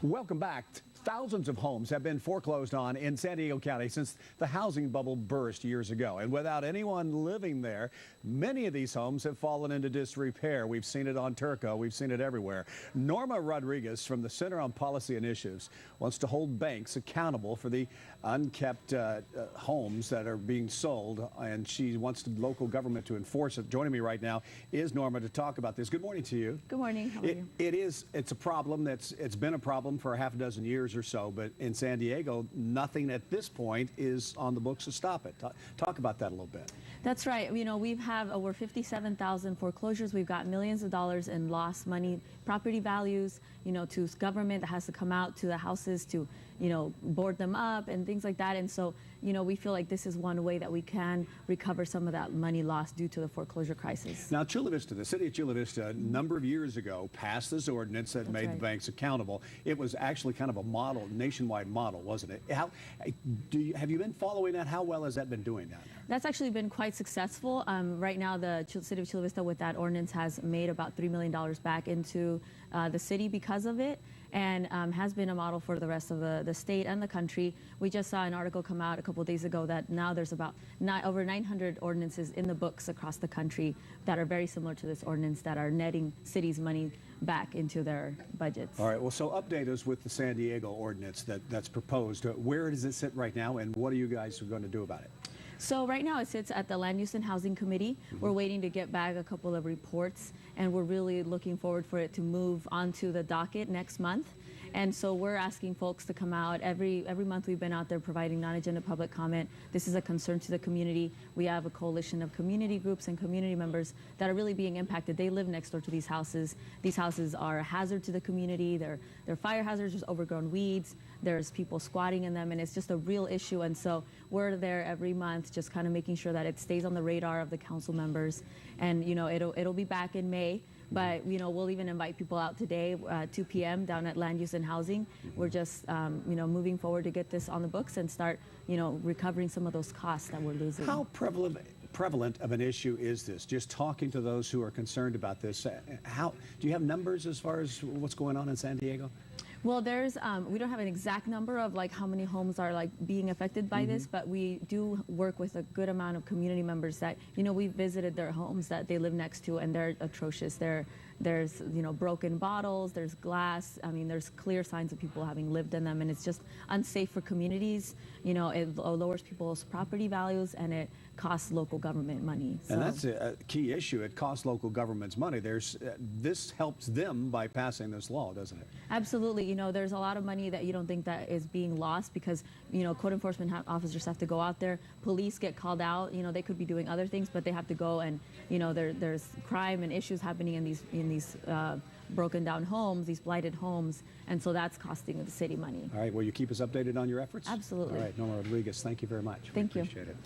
Welcome back. Thousands of homes have been foreclosed on in San Diego County since the housing bubble burst years ago. And without anyone living there, many of these homes have fallen into disrepair. We've seen it on Turco. We've seen it everywhere. Norma Rodriguez from the Center on Policy Initiatives wants to hold banks accountable for the unkept homes that are being sold, and she wants the local government to enforce it. Joining me right now is Norma to talk about this. Good morning to you. Good morning. How are you? It's a problem it's been a problem for a half a dozen years or so, but in San Diego, nothing at this point is on the books to stop it. Talk about that a little bit. That's right. You know, we've had over 57,000 foreclosures. We've got millions of dollars in lost money, property values, you know, to government that has to come out to the houses to, you know, board them up and things like that. And so, you know, we feel like this is one way that we can recover some of that money lost due to the foreclosure crisis. Now, Chula Vista, the city of Chula Vista, a number of years ago passed this ordinance that made the banks accountable. It was actually kind of a model, nationwide model, wasn't it? Have you been following that? How well has that been doing down there? That's actually been quite successful. Right now, the city of Chula Vista with that ordinance has made about $3 million back into the city because of it, and has been a model for the rest of the state and the country. We just saw an article come out a couple of days ago that now there's about over 900 ordinances in the books across the country that are very similar to this ordinance that are netting cities money back into their budgets. All right, well, so update us with the San Diego ordinance that's proposed. Where does it sit right now, and what are you guys going to do about it? So right now it sits at the Land Use and Housing Committee. We're waiting to get back a couple of reports, and we're really looking forward for it to move onto the docket next month. And so we're asking folks to come out. Every month we've been out there providing non-agenda public comment. This is a concern to the community. We have a coalition of community groups and community members that are really being impacted. They live next door to these houses. These houses are a hazard to the community. They're fire hazards. There's overgrown weeds. There's people squatting in them, and it's just a real issue. And so we're there every month just kind of making sure that it stays on the radar of the council members. And, you know, it'll be back in May. But, you know, we'll even invite people out today, 2 p.m. down at Land Use and Housing. We're just, you know, moving forward to get this on the books and start, you know, recovering some of those costs that we're losing. How prevalent of an issue is this? Just talking to those who are concerned about this, do you have numbers as far as what's going on in San Diego? Well, there's, we don't have an exact number of like how many homes are like being affected by this, but we do work with a good amount of community members that, you know, we visited their homes that they live next to, and they're atrocious. There's, you know, broken bottles, there's glass. I mean, there's clear signs of people having lived in them, and it's just unsafe for communities. You know, it lowers people's property values, and it costs local government money. So. And that's a key issue. It costs local governments money. This helps them by passing this law, doesn't it? Absolutely. You know, there's a lot of money that you don't think that is being lost because, you know, code enforcement officers have to go out there. Police get called out. You know, they could be doing other things, but they have to go, and, you know, there's crime and issues happening in these broken down homes, these blighted homes, and so that's costing the city money. All right. Will you keep us updated on your efforts? Absolutely. All right. Norma Rodriguez, thank you very much. Thank you. Appreciate it.